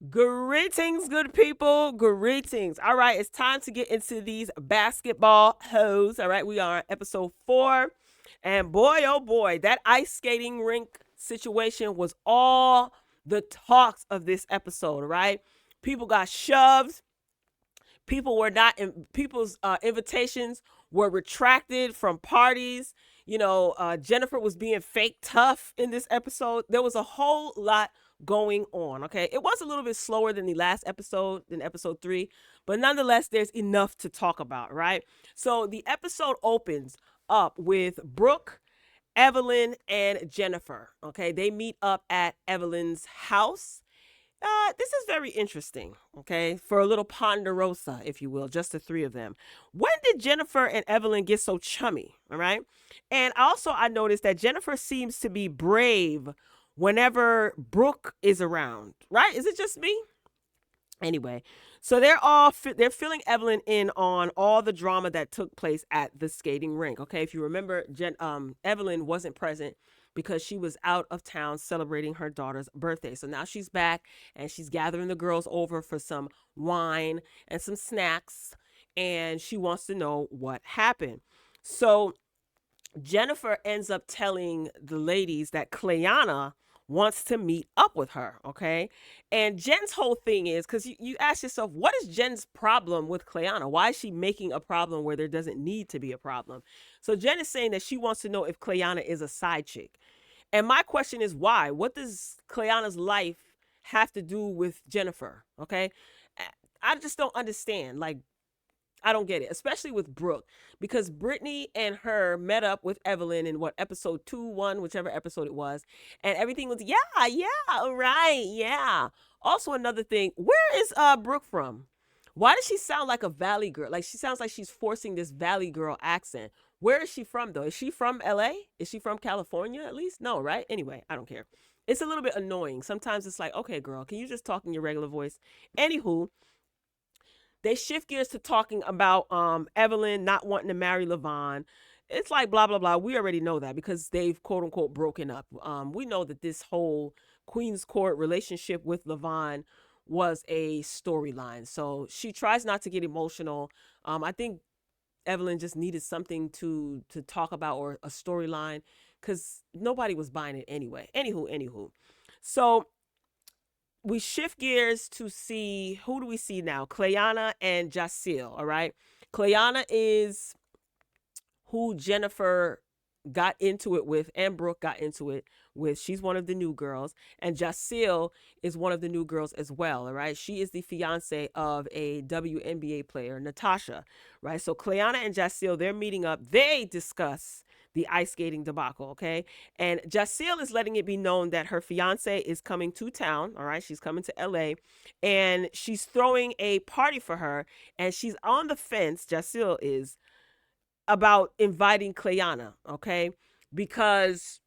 Greetings, good people. Greetings. All right, it's time to get into these basketball hoes. All right, we are on episode 4. And boy, oh boy, that ice skating rink situation was all the talks of this episode, right? People got shoved. People were not in, people's invitations were retracted from parties. Jennifer was being fake tough in this episode. There was a whole lot going on. Okay, it was a little bit slower than the last episode, than episode 3, but nonetheless, there's enough to talk about, right? So the episode opens up with Brooke, Evelyn, and Jennifer. Okay, they meet up at Evelyn's house. This is very interesting, okay, for a little ponderosa, if you will, just the three of them. When did Jennifer and Evelyn get so chummy? All right. And also, I noticed that Jennifer seems to be brave whenever Brooke is around, right? Is it just me? Anyway, so they're filling Evelyn in on all the drama that took place at the skating rink. Okay, if you remember, Evelyn wasn't present because she was out of town celebrating her daughter's birthday. So now she's back and she's gathering the girls over for some wine and some snacks, and she wants to know what happened. So Jennifer ends up telling the ladies that Clayanna wants to meet up with her, okay? And Jen's whole thing is, because you ask yourself, what is Jen's problem with Clayanna? Why is she making a problem where there doesn't need to be a problem? So Jen is saying that she wants to know if Clayanna is a side chick. And my question is why? What does Clayanna's life have to do with Jennifer, okay? I just don't understand. Like, I don't get it, especially with Brooke, because Brittany and her met up with Evelyn in what, episode 2, 1, whichever episode it was, and everything was yeah, all right, yeah. Also, another thing, where is Brooke from? Why does she sound like a Valley girl? Like, she sounds like she's forcing this Valley girl accent. Where is she from though? Is she from LA? Is she from California at least? No, right? Anyway, I don't care. It's a little bit annoying. Sometimes it's like, okay, girl, can you just talk in your regular voice? Anywho, they shift gears to talking about Evelyn not wanting to marry Lavon. It's like blah blah blah. We already know that because they've quote unquote broken up. We know that this whole Queen's Court relationship with Lavon was a storyline. So she tries not to get emotional. I think Evelyn just needed something to talk about, or a storyline, because nobody was buying it anyway. Anywho. So we shift gears to see, who do we see now? Clayanna and Jac Eil. All right. Clayanna is who Jennifer got into it with, and Brooke got into it with. She's one of the new girls, and Jac Eil is one of the new girls as well. All right. She is the fiance of a WNBA player, Natasha. Right. So Clayanna and Jac Eil, they're meeting up. They discuss the ice skating debacle, okay? And Jac Eil is letting it be known that her fiance is coming to town, all right? She's coming to LA, and she's throwing a party for her, and she's on the fence, Jac Eil is, about inviting Clayanna, okay? Because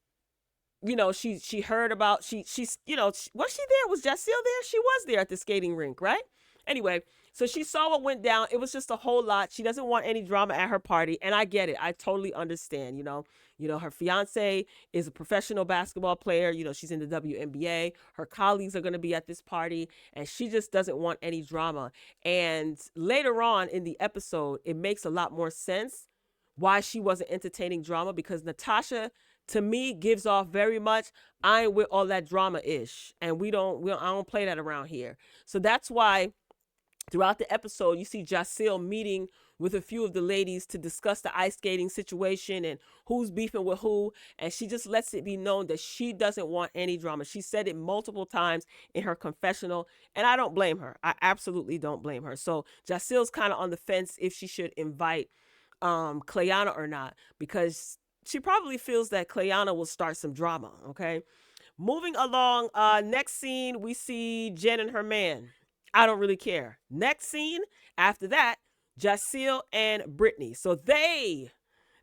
she heard about, she's was she there? Was Jac Eil there? She was there at the skating rink, right? Anyway, so she saw what went down. It was just a whole lot. She doesn't want any drama at her party, and I get it. I totally understand. Her fiance is a professional basketball player. She's in the WNBA. Her colleagues are going to be at this party, and she just doesn't want any drama. And later on in the episode, it makes a lot more sense why she wasn't entertaining drama, because Natasha, to me, gives off very much, I ain't with all that drama ish, and I don't play that around here. So that's why throughout the episode, you see Jac Eil meeting with a few of the ladies to discuss the ice skating situation and who's beefing with who. And she just lets it be known that she doesn't want any drama. She said it multiple times in her confessional, and I don't blame her. I absolutely don't blame her. So Jac Eil's kind of on the fence if she should invite Clayanna or not, because she probably feels that Clayanna will start some drama, okay? Moving along, next scene, we see Jen and her man. I don't really care. Next scene, after that, Jac Eil and Brittany. So they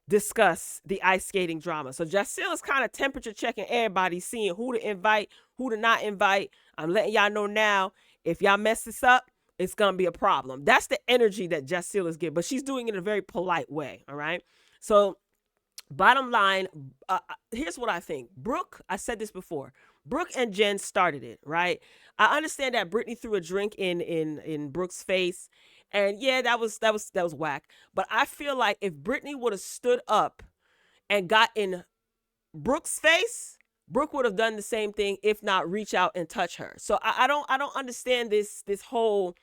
discuss the ice skating drama. So Jac Eil is kind of temperature checking everybody, seeing who to invite, who to not invite. I'm letting y'all know now, if y'all mess this up, it's going to be a problem. That's the energy that Jac Eil is giving, but she's doing it in a very polite way, all right? So bottom line, here's what I think. Brooke, I said this before, Brooke and Jen started it, right? I understand that Brittany threw a drink in Brooke's face, and yeah, that was whack. But I feel like if Brittany would have stood up and got in Brooke's face, Brooke would have done the same thing, if not reach out and touch her. So I don't understand this whole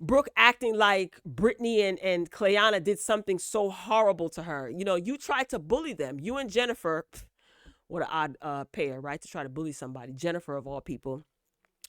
Brooke acting like Brittany and Clayanna did something so horrible to her. You know, you tried to bully them. You and Jennifer, what an odd pair, right? To try to bully somebody. Jennifer of all people.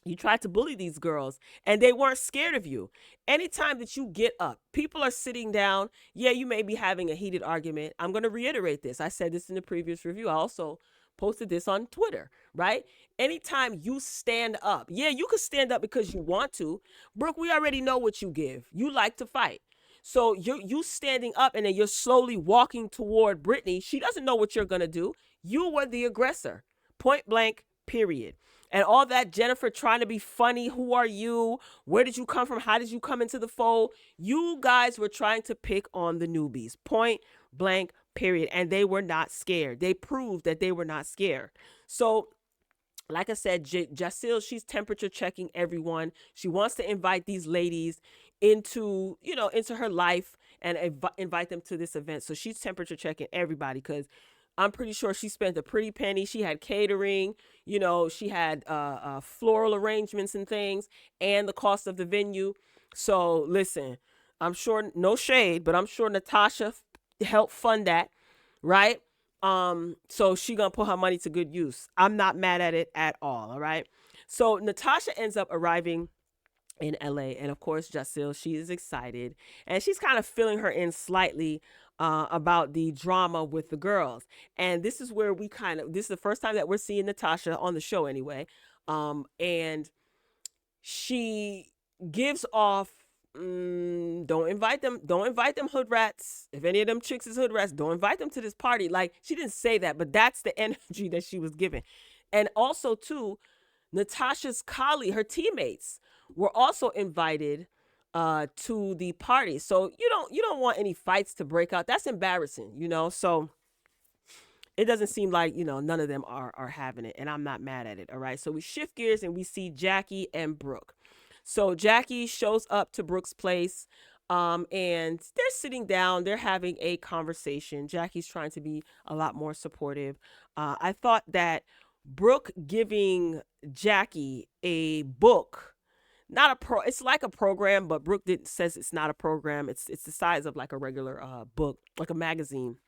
You tried to bully these girls and they weren't scared of you. Anytime that you get up, people are sitting down. Yeah, you may be having a heated argument. I'm going to reiterate this. I said this in the previous review. I also posted this on Twitter, right? Anytime you stand up, yeah, you could stand up because you want to. Brooke, we already know what you give. You like to fight. So you standing up and then you're slowly walking toward Brittany. She doesn't know what you're going to do. You were the aggressor. Point blank, period. And all that Jennifer trying to be funny. Who are you? Where did you come from? How did you come into the fold? You guys were trying to pick on the newbies. Point blank, period. And they were not scared. They proved that they were not scared. So like I said, Jac Eil, she's temperature checking everyone. She wants to invite these ladies into her life and invite them to this event. So she's temperature checking everybody because I'm pretty sure she spent a pretty penny. She had catering, she had floral arrangements and things, and the cost of the venue. So listen, I'm sure, no shade, but I'm sure Natasha helped fund that, right? So she gonna put her money to good use. I'm not mad at it at all right? So Natasha ends up arriving in LA, and of course Jac Eil, she is excited, and she's kind of filling her in slightly about the drama with the girls. And this is where this is the first time that we're seeing Natasha on the show anyway. And she gives off, don't invite them hood rats. If any of them chicks is hood rats, don't invite them to this party. Like, she didn't say that, but that's the energy that she was giving. And also too, Natasha's colleague, her teammates, were also invited to the party. So you don't want any fights to break out. That's embarrassing, So it doesn't seem like, none of them are having it, and I'm not mad at it. All right. So we shift gears and we see Jackie and Brooke. So Jackie shows up to Brooke's place, and they're sitting down. They're having a conversation. Jackie's trying to be a lot more supportive. I thought that Brooke giving Jackie a book, not it's like a program, but Brooke says it's not a program. It's the size of like a regular book, like a magazine,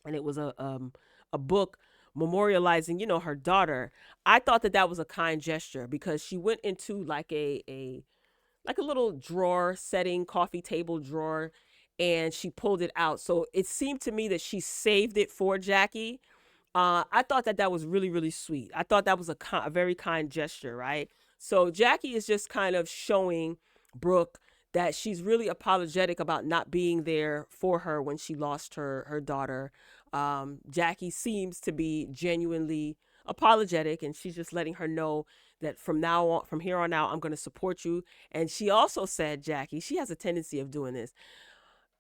and it was a book memorializing, her daughter. I thought that was a kind gesture because she went into like a little drawer setting, coffee table drawer, and she pulled it out. So it seemed to me that she saved it for Jackie. I thought that was really, really sweet. I thought that was a very kind gesture, right? So Jackie is just kind of showing Brooke that she's really apologetic about not being there for her when she lost her daughter. Jackie seems to be genuinely apologetic, and she's just letting her know that from here on out, I'm going to support you. And she also said, Jackie, she has a tendency of doing this.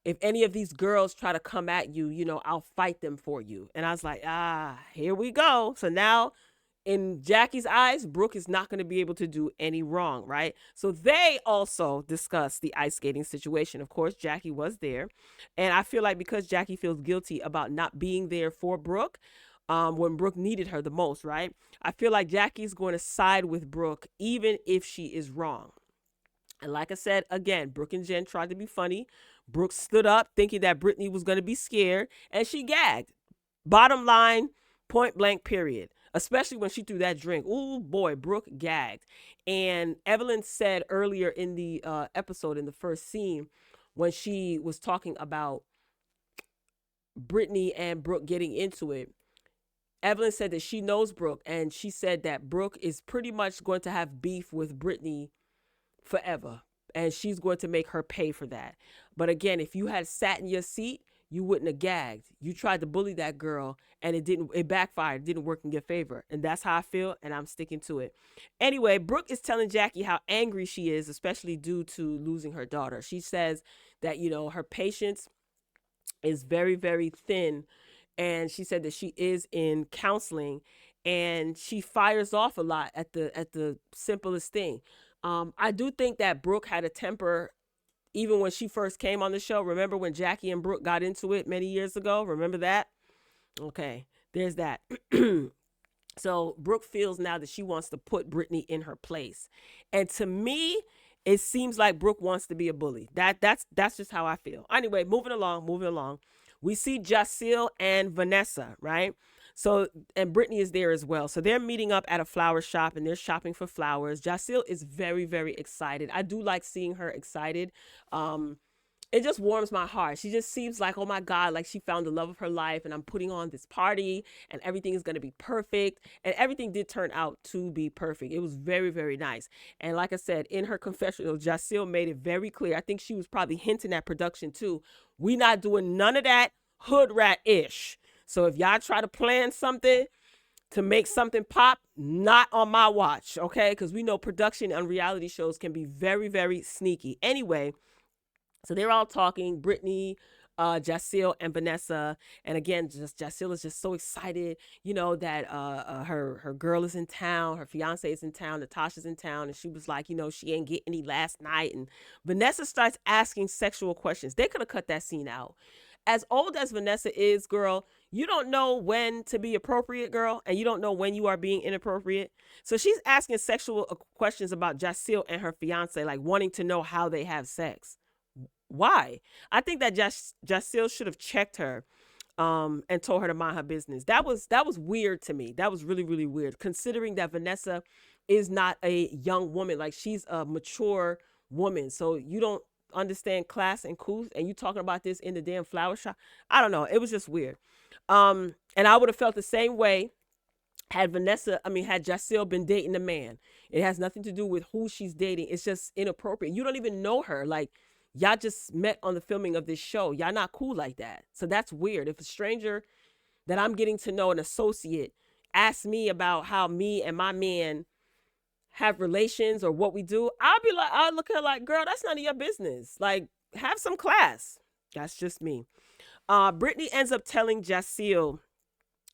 If any of these girls try to come at you, I'll fight them for you. And I was like, here we go. So now in Jackie's eyes, Brooke is not going to be able to do any wrong, right? So they also discussed the ice skating situation. Of course, Jackie was there. And I feel like because Jackie feels guilty about not being there for Brooke, when Brooke needed her the most, right? I feel like Jackie's going to side with Brooke even if she is wrong. And like I said, again, Brooke and Jen tried to be funny. Brooke stood up thinking that Brittany was going to be scared, and she gagged. Bottom line, point blank, period. Especially when she threw that drink. Ooh, boy, Brooke gagged. And Evelyn said earlier in the episode, in the first scene, when she was talking about Brittany and Brooke getting into it, Evelyn said that she knows Brooke, and she said that Brooke is pretty much going to have beef with Brittany forever, and she's going to make her pay for that. But again, if you had sat in your seat, you wouldn't have gagged. You tried to bully that girl, and it backfired. It didn't work in your favor. And that's how I feel, and I'm sticking to it. Anyway, Brooke is telling Jackie how angry she is, especially due to losing her daughter. She says that, her patience is very, very thin. And she said that she is in counseling, and she fires off a lot at the simplest thing. I do think that Brooke had a temper even when she first came on the show. Remember when Jackie and Brooke got into it many years ago? Remember that? Okay, there's that. So Brooke feels now that she wants to put Brittany in her place. And to me, it seems like Brooke wants to be a bully. That's just how I feel. Anyway, moving along. We see Jac Eil and Vanessa, right? So, and Brittany is there as well. So they're meeting up at a flower shop and they're shopping for flowers. Jac Eil is very, very excited. I do like seeing her excited. It just warms my heart. She just seems like, oh my God, like she found the love of her life and I'm putting on this party and everything is going to be perfect. And everything did turn out to be perfect. It was very, very nice. And like I said, in her confessional, Jac Eil made it very clear. I think she was probably hinting at production too. We not doing none of that hood rat-ish. So if y'all try to plan something to make something pop, not on my watch, okay? Because we know production on reality shows can be very, very sneaky. Anyway, so they're all talking, Brittany, Jac Eil, and Vanessa. And again, just Jac Eil is just so excited, you know, that her girl is in town, her fiance is in town, Natasha's in town, and she was like, you know, she ain't get any last night. And Vanessa starts asking sexual questions. They could have cut that scene out. As old as Vanessa is, girl, you don't know when to be appropriate, girl, and you don't know when you are being inappropriate. So she's asking sexual questions about Jac Eil and her fiance, like wanting to know how they have sex. Why? I think that Jac Eil should have checked her and told her to mind her business. That was weird to me. That was really, really weird, considering that Vanessa is not a young woman. Like, she's a mature woman. So you don't understand class and couth, and you talking about this in the damn flower shop. I don't know. It was just weird. And I would have felt the same way had Jac Eil been dating a man. It has nothing to do with who she's dating. It's just inappropriate. You don't even know her. Like, y'all just met on the filming of this show. Y'all not cool like that. So that's weird. If a stranger that I'm getting to know, an associate, asks me about how me and my man have relations or what we do, I'll look at her like, girl, that's none of your business. Like, have some class. That's just me. Brittany ends up telling Jac Eil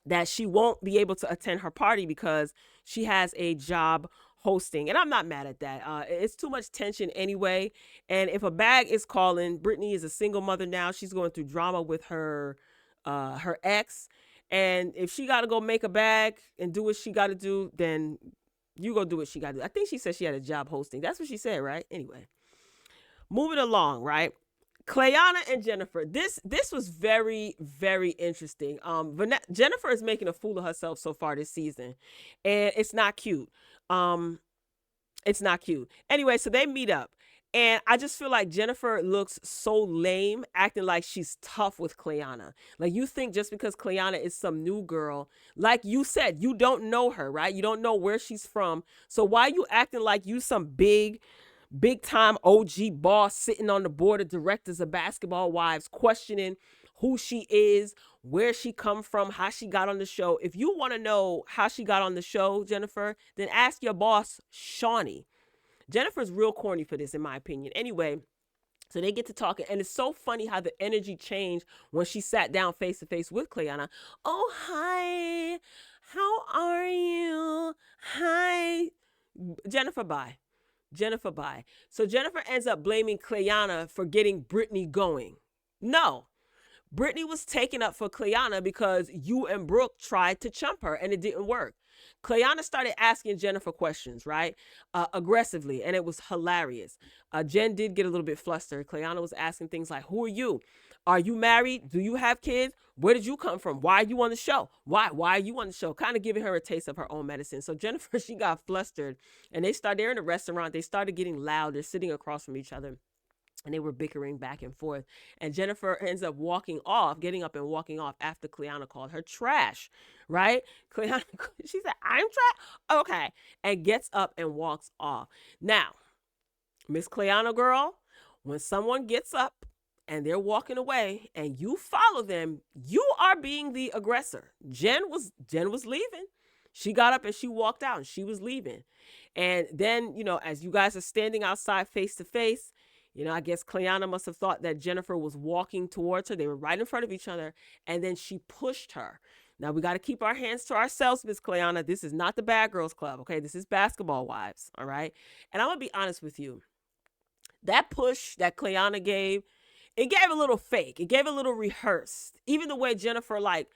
that she won't be able to attend her party because she has a job hosting. And I'm not mad at that. It's too much tension anyway. And if a bag is calling, Brittany is a single mother now. She's going through drama with her ex. And if she got to go make a bag and do what she got to do, then you go do what she got to do. I think she said she had a job hosting. That's what she said, right? Anyway, moving along, right? Clayanna and Jennifer. This was very, very interesting. Jennifer is making a fool of herself so far this season, and it's not cute. It's not cute. Anyway, so they meet up, and I just feel like Jennifer looks so lame, acting like she's tough with Clayanna. Like, you think just because Clayanna is some new girl, like you said, you don't know her, right? You don't know where she's from. So why are you acting like you some big time OG boss sitting on the board of directors of Basketball Wives, questioning who she is, where she come from, how she got on the show? If you want to know how she got on the show, Jennifer, then ask your boss, Shawnee. Jennifer's real corny for this, in my opinion. Anyway, so they get to talking, and it's so funny how the energy changed when she sat down face to face with Clayanna. Oh, hi. How are you? Hi. Jennifer, bye. So Jennifer ends up blaming Clayanna for getting Brittany going. No. Brittany was taken up for Clayanna because you and Brooke tried to chump her and it didn't work. Clayanna started asking Jennifer questions, right? Aggressively, and it was hilarious. Jen did get a little bit flustered. Clayanna was asking things like, who are you? Are you married? Do you have kids? Where did you come from? Why are you on the show? Why are you on the show? Kind of giving her a taste of her own medicine. So Jennifer, she got flustered, and they're in a restaurant. They started getting loud. They're sitting across from each other, and they were bickering back and forth. And Jennifer ends up getting up and walking off after Clayanna called her trash, right? Clayanna, she said, I'm trash? Okay. And gets up and walks off. Now, Miss Clayanna girl, when someone gets up and they're walking away and you follow them, you are being the aggressor. Jen was leaving. She got up and she walked out and she was leaving. And then, as you guys are standing outside face to face, I guess Clayanna must have thought that Jennifer was walking towards her. They were right in front of each other. And then she pushed her. Now we got to keep our hands to ourselves, Miss Clayanna. This is not the Bad Girls Club, okay? This is Basketball Wives, all right? And I'm gonna be honest with you. That push that Clayanna gave, it gave a little fake. It gave a little rehearsed. Even the way Jennifer like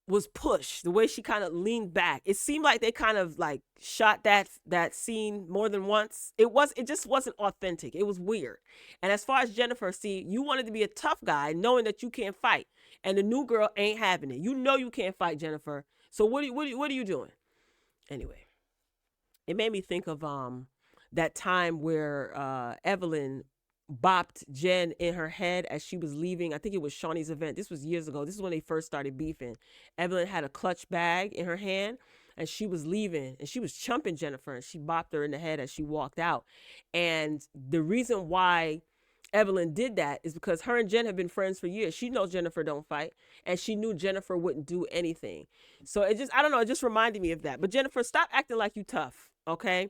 was pushed, the way she kind of leaned back, it seemed like they kind of like shot that scene more than once. It just wasn't authentic. It was weird. And as far as Jennifer, see, you wanted to be a tough guy knowing that you can't fight, and the new girl ain't having it. You know you can't fight, Jennifer. So what are you doing? Anyway, it made me think of that time where Evelyn bopped Jen in her head as she was leaving. I think it was Shawnee's event. This was years ago. This is when they first started beefing. Evelyn had a clutch bag in her hand and she was leaving and she was chumping Jennifer and she bopped her in the head as she walked out. And the reason why Evelyn did that is because her and Jen have been friends for years. She knows Jennifer don't fight and she knew Jennifer wouldn't do anything. So I don't know, it just reminded me of that. But Jennifer, stop acting like you tough, okay?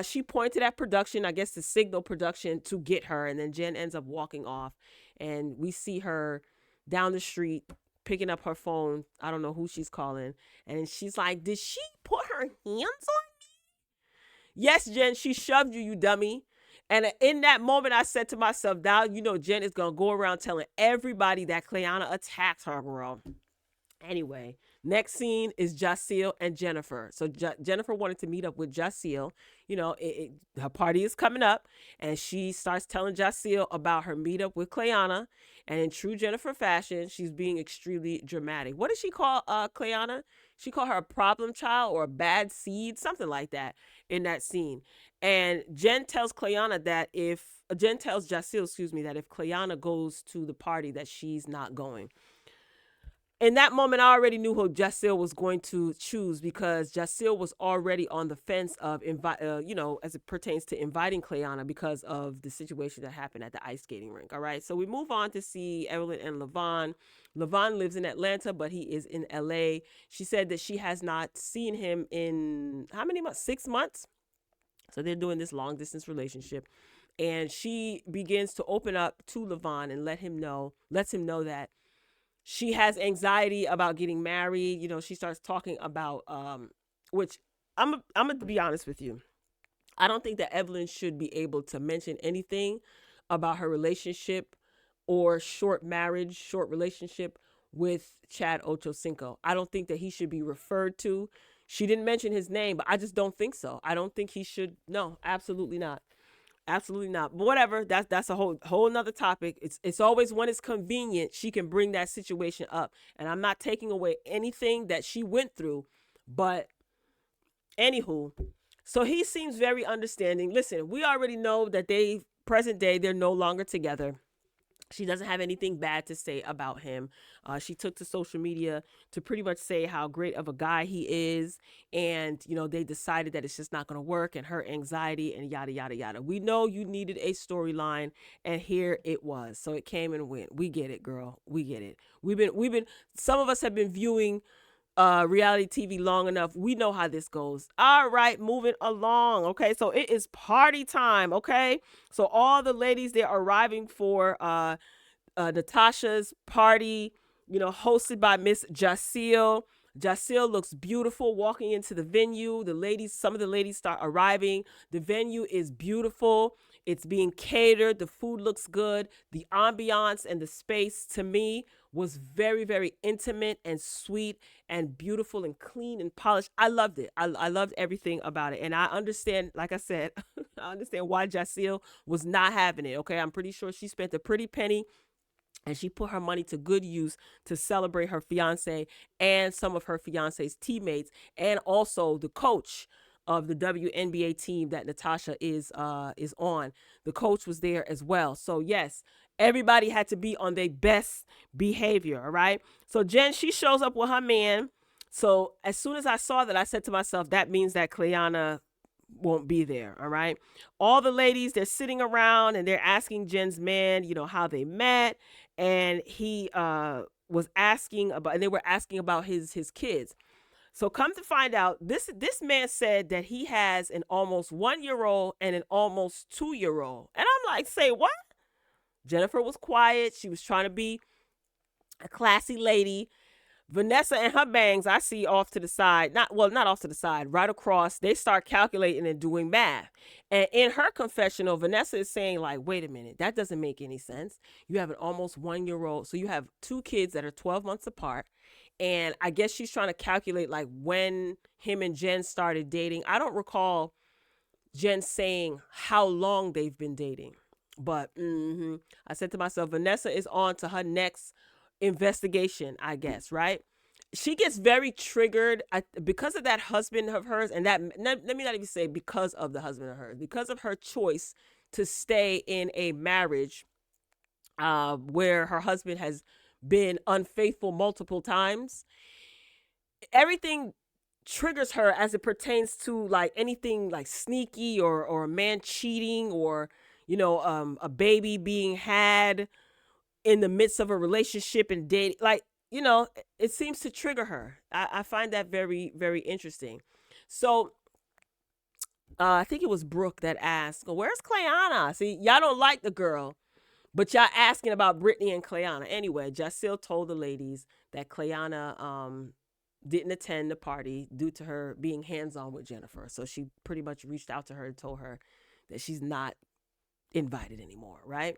She pointed at production, I guess the signal production, to get her, and then Jen ends up walking off, and we see her down the street picking up her phone. I don't know who she's calling, and she's like, did she put her hands on me? Yes, Jen, she shoved you, you dummy. And in that moment, I said to myself, now you know Jen is going to go around telling everybody that Clayanna attacked her, girl. Anyway, next scene is Jac Eil and Jennifer. So Jennifer wanted to meet up with Jac Eil. You know, her party is coming up, and she starts telling Jac Eil about her meetup with Clayanna. And in true Jennifer fashion, she's being extremely dramatic. What did she call Clayanna? She called her a problem child or a bad seed, something like that in that scene. And Jen tells Jac Eil, that if Clayanna goes to the party, that she's not going. In that moment, I already knew who Jac Eil was going to choose because Jac Eil was already on the fence of, as it pertains to inviting Clayanna because of the situation that happened at the ice skating rink. All right. So we move on to see Evelyn and Lavon. Lavon lives in Atlanta, but he is in LA. She said that she has not seen him in how many months? 6 months. So they're doing this long distance relationship. And she begins to open up to Lavon and lets him know that she has anxiety about getting married. You know, she starts talking about, which I'm going to be honest with you. I don't think that Evelyn should be able to mention anything about her relationship or short relationship with Chad Ochocinco. I don't think that he should be referred to. She didn't mention his name, but I just don't think so. I don't think he should. No, absolutely not. Absolutely not. But whatever. That's a whole nother topic. It's always when it's convenient she can bring that situation up. And I'm not taking away anything that she went through. But anywho, so he seems very understanding. Listen, we already know that present day, they're no longer together. She doesn't have anything bad to say about him. She took to social media to pretty much say how great of a guy he is. And, you know, they decided that it's just not going to work and her anxiety and yada, yada, yada. We know you needed a storyline and here it was. So it came and went. We get it, girl. We get it. Some of us have been viewing reality TV long enough. We know how this goes. All right, moving along. Okay, so it is party time. Okay, so all the ladies, they're arriving for Natasha's party, you know, hosted by Miss Jac Eil. Jac Eil looks beautiful walking into the venue. Some of the ladies start arriving. The venue is beautiful. It's being catered. The food looks good. The ambiance and the space, to me, was very, very intimate and sweet and beautiful and clean and polished. I loved it. I loved everything about it. And I understand, like I said, I understand why Jac Eil was not having it. Okay, I'm pretty sure she spent a pretty penny and she put her money to good use to celebrate her fiance and some of her fiance's teammates and also the coach of the WNBA team that Natasha is on. The coach was there as well. So yes, everybody had to be on their best behavior. All right. So Jen, she shows up with her man. So as soon as I saw that, I said to myself, that means that Clayanna won't be there. All right. All the ladies, they're sitting around and they're asking Jen's man, you know, how they met. And he was asking about, and they were asking about his kids. So come to find out, this man said that he has an almost 1-year-old and an almost 2-year-old. And I'm like, say what? Jennifer was quiet. She was trying to be a classy lady. Vanessa and her bangs, I see off to the side, not off to the side, right across. They start calculating and doing math. And in her confessional, Vanessa is saying, like, wait a minute, that doesn't make any sense. You have an almost 1 year old. So you have two kids that are 12 months apart. And I guess she's trying to calculate, like, when him and Jen started dating. I don't recall Jen saying how long they've been dating. But I said to myself, Vanessa is on to her next investigation, I guess, right? She gets very triggered because of that husband of hers, and that, let me not even say because of the husband of hers, because of her choice to stay in a marriage where her husband has been unfaithful multiple times. Everything triggers her as it pertains to like anything like sneaky or a man cheating or a baby being had in the midst of a relationship and dating, like, it seems to trigger her. I find that very, very interesting. So I think it was Brooke that asked, well, where's Clayanna? See, y'all don't like the girl, but y'all asking about Brittany and Clayanna. Anyway, Jac Eil told the ladies that Clayanna didn't attend the party due to her being hands-on with Jennifer. So she pretty much reached out to her and told her that she's not invited anymore, right?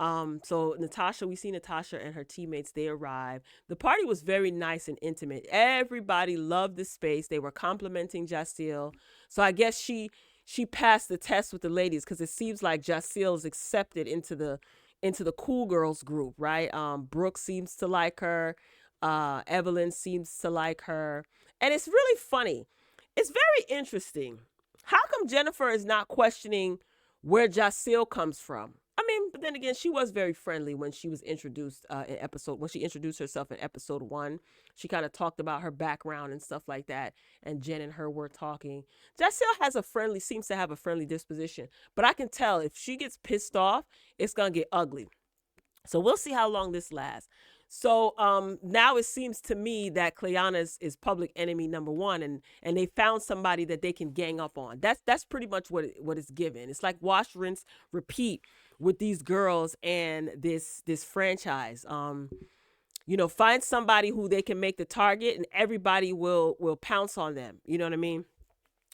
So Natasha, we see Natasha and her teammates, they arrive. The party was very nice and intimate. Everybody loved the space. They were complimenting Jac Eil. So I guess she passed the test with the ladies because it seems like Jac Eil is accepted into the cool girls group, right? Brooke seems to like her. Evelyn seems to like her. And it's really funny. It's very interesting. How come Jennifer is not questioning where Jac Eil comes from? I mean, but then again, she was very friendly when she was introduced when she introduced herself in episode 1. She kind of talked about her background and stuff like that. And Jen and her were talking. Jac Eil seems to have a friendly disposition. But I can tell if she gets pissed off, it's going to get ugly. So we'll see how long this lasts. So now it seems to me that Clayanna is public enemy number 1, and they found somebody that they can gang up on. That's pretty much what it's given. It's like wash, rinse, repeat with these girls and this franchise. Find somebody who they can make the target, and everybody will pounce on them. You know what I mean?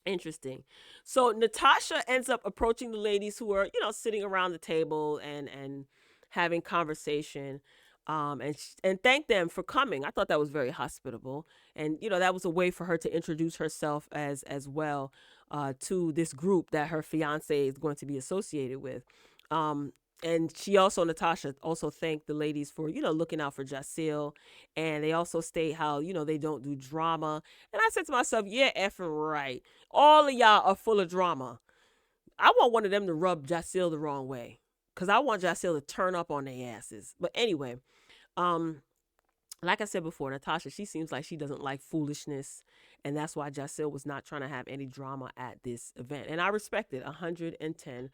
Interesting. So Natasha ends up approaching the ladies who are sitting around the table and having conversation. And thank them for coming. I thought that was very hospitable, and that was a way for her to introduce herself as well to this group that her fiance is going to be associated with. And Natasha also thanked the ladies for looking out for Jac Eil, and they also state how they don't do drama. And I said to myself, yeah, effing right. All of y'all are full of drama. I want one of them to rub Jac Eil the wrong way, because I want Jac Eil to turn up on their asses. But anyway, like I said before, Natasha, she seems like she doesn't like foolishness, and that's why Jac Eil was not trying to have any drama at this event. And I respect it 110%.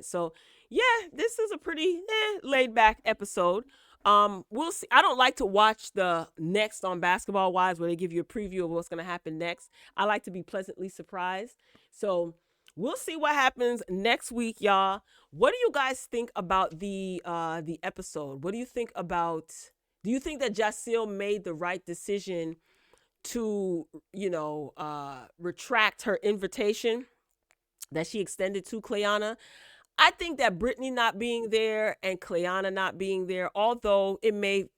So yeah, this is a pretty laid back episode. We'll see. I don't like to watch the next on Basketball Wives where they give you a preview of what's going to happen next. I like to be pleasantly surprised. So we'll see what happens next week, y'all. What do you guys think about the episode? What do you think about? Do you think that Jac Eil made the right decision to retract her invitation that she extended to Clayanna? I think that Brittany not being there and Clayanna not being there, although it may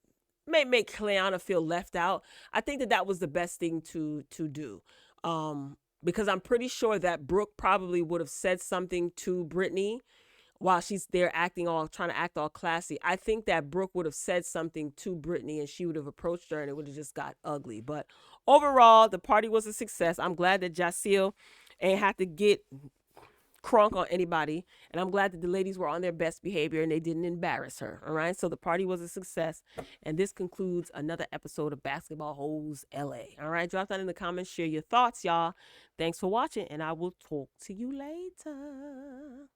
make Clayanna feel left out, I think that was the best thing to do. Because I'm pretty sure that Brooke probably would have said something to Brittany while she's there trying to act all classy. I think that Brooke would have said something to Brittany and she would have approached her and it would have just got ugly. But overall, the party was a success. I'm glad that Jac Eil ain't have to get crunk on anybody, and I'm glad that the ladies were on their best behavior and they didn't embarrass her. All right, so the party was a success, and this concludes another episode of Basketball Hoes LA. All right, drop that in the comments, share your thoughts, y'all. Thanks for watching, and I will talk to you later.